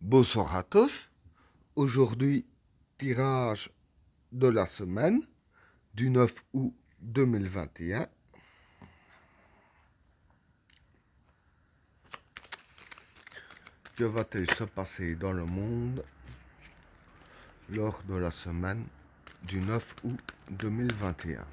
Bonsoir à tous. Aujourd'hui, tirage de la semaine du 9 août 2021. Que va-t-il se passer dans le monde lors de la semaine du 9 août 2021?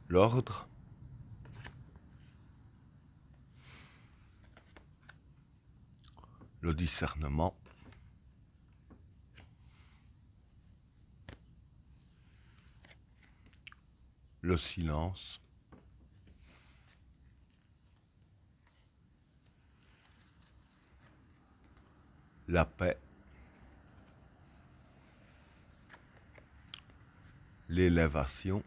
L'ordre, le discernement, le silence, la paix, l'élévation,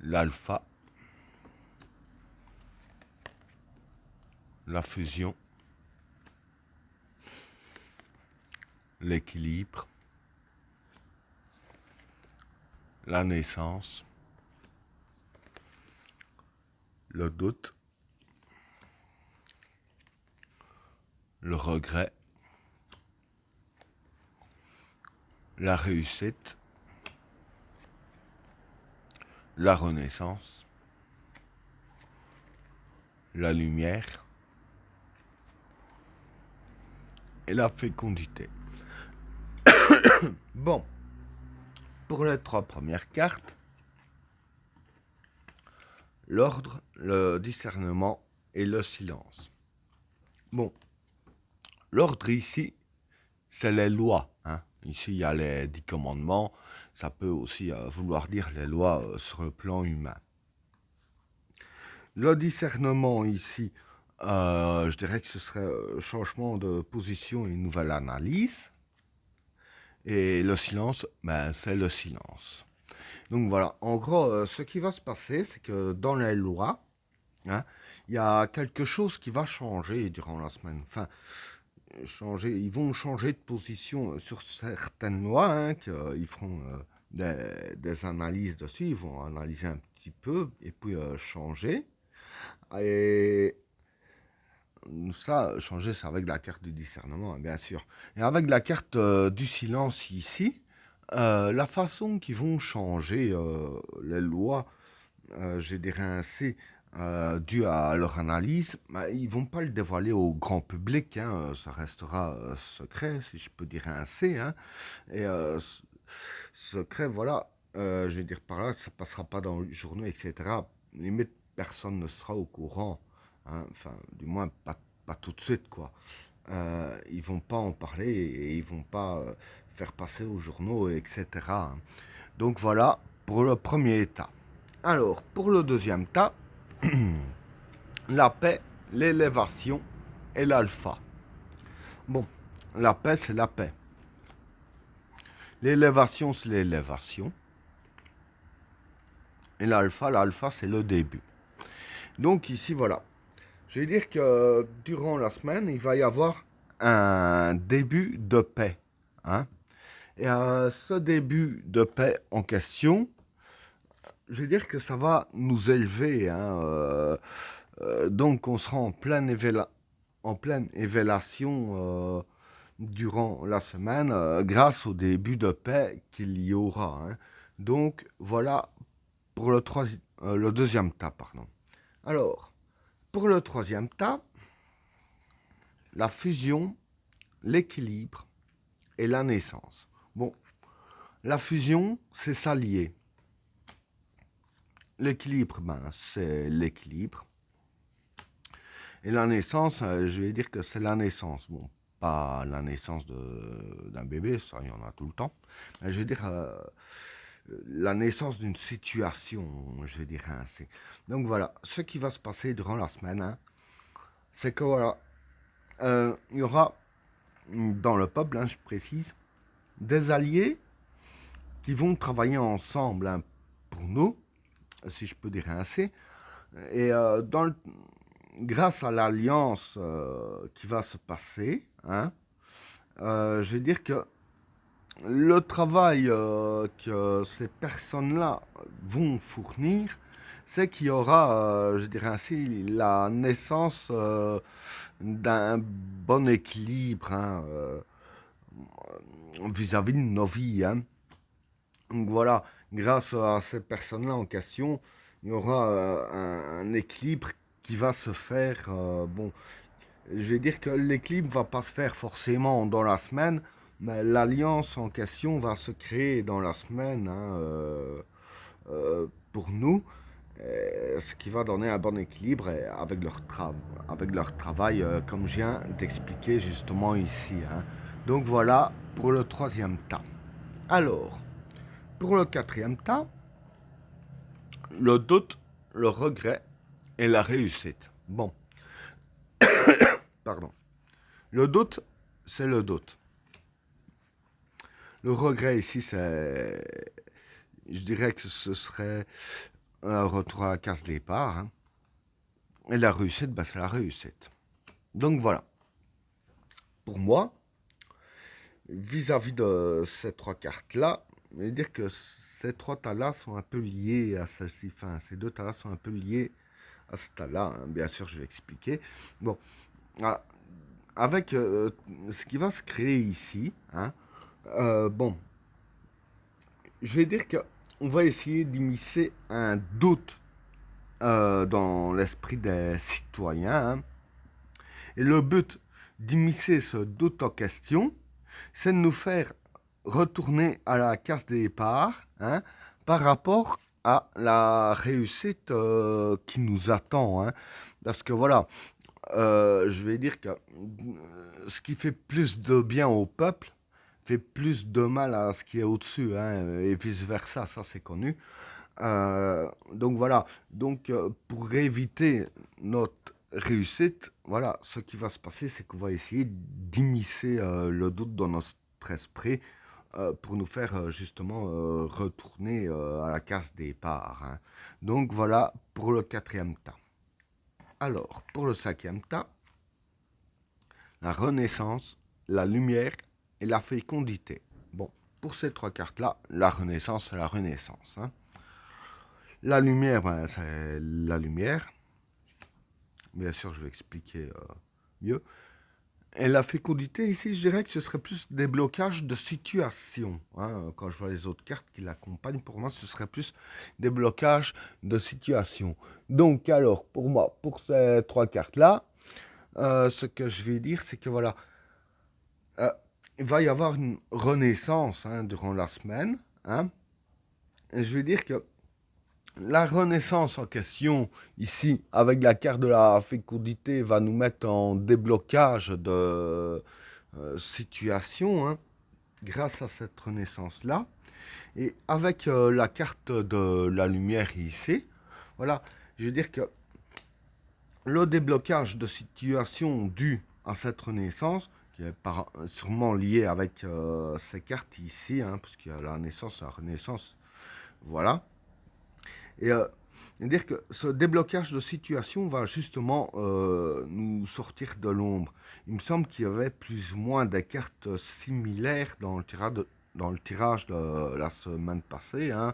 l'alpha, la fusion, l'équilibre, la naissance, le doute, le regret, la réussite, la renaissance, la lumière et la fécondité. Bon, pour les trois premières cartes, l'ordre, le discernement et le silence. Bon, l'ordre ici, c'est les lois. Ici, il y a les 10 commandements. Ça peut aussi vouloir dire les lois sur le plan humain. Le discernement ici, je dirais que ce serait changement de position et une nouvelle analyse. Et le silence, c'est le silence. Donc voilà, en gros, ce qui va se passer, c'est que dans les lois, il y a quelque chose qui va changer durant la semaine. Enfin, ils vont changer de position sur certaines lois, ils feront des analyses dessus, ils vont analyser un petit peu et puis changer. Et ça, changer, c'est avec la carte du discernement, bien sûr. Et avec la carte du silence ici, la façon qu'ils vont changer les lois, je dirais ainsi, dû à leur analyse, ils vont pas le dévoiler au grand public, ça restera secret, si je peux dire ainsi. Et secret, voilà, je vais dire par là, ça passera pas dans les journaux, etc. Limite, personne ne sera au courant, enfin, du moins pas tout de suite, quoi. Ils vont pas en parler et ils vont pas faire passer aux journaux, etc. Donc voilà pour le premier état. Alors, pour le deuxième tas, la paix, l'élévation et l'alpha. Bon, la paix, c'est la paix. L'élévation, c'est l'élévation. Et l'alpha, c'est le début. Donc ici, voilà. Je vais dire que durant la semaine, il va y avoir un début de paix. Et ce début de paix en question, je vais dire que ça va nous élever. Donc on sera en pleine évélation durant la semaine grâce au début de paix qu'il y aura. Donc voilà pour le deuxième tas. Pardon. Alors, pour le troisième tas, la fusion, l'équilibre et la naissance. Bon, la fusion, c'est ça lié. L'équilibre, c'est l'équilibre. Et la naissance, je vais dire que c'est la naissance. Bon, pas la naissance d'un bébé, ça, il y en a tout le temps. Mais je vais dire la naissance d'une situation, je vais dire ainsi. Donc voilà, ce qui va se passer durant la semaine, hein, c'est que voilà, il y aura dans le peuple, hein, je précise, des alliés qui vont travailler ensemble, hein, pour nous, si je peux dire ainsi. Et grâce à l'alliance qui va se passer, hein, je vais dire que le travail que ces personnes-là vont fournir, c'est qu'il y aura, je dirais ainsi, la naissance d'un bon équilibre, hein, vis-à-vis de nos vies. Hein. Donc voilà, grâce à ces personnes-là en question, il y aura un équilibre qui va se faire. Bon, je vais dire que l'équilibre va pas se faire forcément dans la semaine, mais l'alliance en question va se créer dans la semaine, hein, pour nous, ce qui va donner un bon équilibre avec leur travail, comme je viens d'expliquer justement ici. Hein. Donc voilà pour le troisième tas. Alors, pour le quatrième tas, le doute, le regret et la réussite. Bon, pardon. Le doute, c'est le doute. Le regret ici, c'est, je dirais que ce serait un retour à la case départ. Hein. Et la réussite, c'est la réussite. Donc voilà. Pour moi, vis-à-vis de ces trois cartes-là, je veux dire que ces trois tas-là sont un peu liés à celle-ci. Enfin, ces deux tas-là sont un peu liés à ce tas-là. Hein. Bien sûr, je vais expliquer. Bon, avec ce qui va se créer ici, hein, bon, je vais dire qu'on va essayer d'immiscer un doute dans l'esprit des citoyens. Hein. Et le but d'immiscer ce doute en question, c'est de nous faire retourner à la case des départ, hein, par rapport à la réussite qui nous attend. Hein. Parce que voilà, je vais dire que ce qui fait plus de bien au peuple fait plus de mal à ce qui est au-dessus, hein, et vice-versa, ça c'est connu. Donc voilà, donc pour éviter notre réussite, voilà, ce qui va se passer, c'est qu'on va essayer d'immiscer le doute dans notre esprit pour nous faire justement retourner à la case départ. Hein. Donc voilà pour le quatrième tas. Alors, pour le cinquième tas, la renaissance, la lumière et la fécondité. Bon, pour ces trois cartes-là, la renaissance, c'est la renaissance. Hein. La lumière, c'est la lumière. Bien sûr, je vais expliquer mieux. Et la fécondité, ici, je dirais que ce serait plus des blocages de situation. Hein. Quand je vois les autres cartes qui l'accompagnent, pour moi, ce serait plus des blocages de situation. Donc, alors, pour moi, pour ces trois cartes-là, ce que je vais dire, c'est que voilà, il va y avoir une renaissance, hein, durant la semaine. Hein. Et je vais dire que la renaissance en question, ici, avec la carte de la fécondité, va nous mettre en déblocage de situation, hein, grâce à cette renaissance-là. Et avec la carte de la lumière ici, voilà, je veux dire que le déblocage de situation dû à cette renaissance, qui est sûrement lié avec ces cartes ici, hein, parce qu'il y a la naissance, la renaissance, voilà. Et dire que ce déblocage de situation va justement nous sortir de l'ombre. Il me semble qu'il y avait plus ou moins des cartes similaires dans le tirage de la semaine passée. Hein.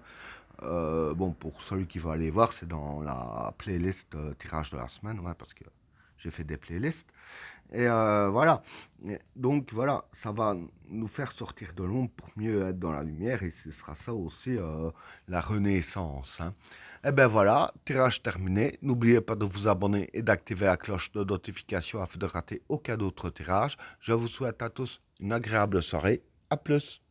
Bon, pour celui qui va aller voir, c'est dans la playlist tirage de la semaine, ouais, parce que j'ai fait des playlists. Et voilà. Et donc voilà, ça va nous faire sortir de l'ombre pour mieux être dans la lumière. Et ce sera ça aussi la renaissance. Hein. Et ben voilà, tirage terminé. N'oubliez pas de vous abonner et d'activer la cloche de notification afin de rater aucun autre tirage. Je vous souhaite à tous une agréable soirée. À plus.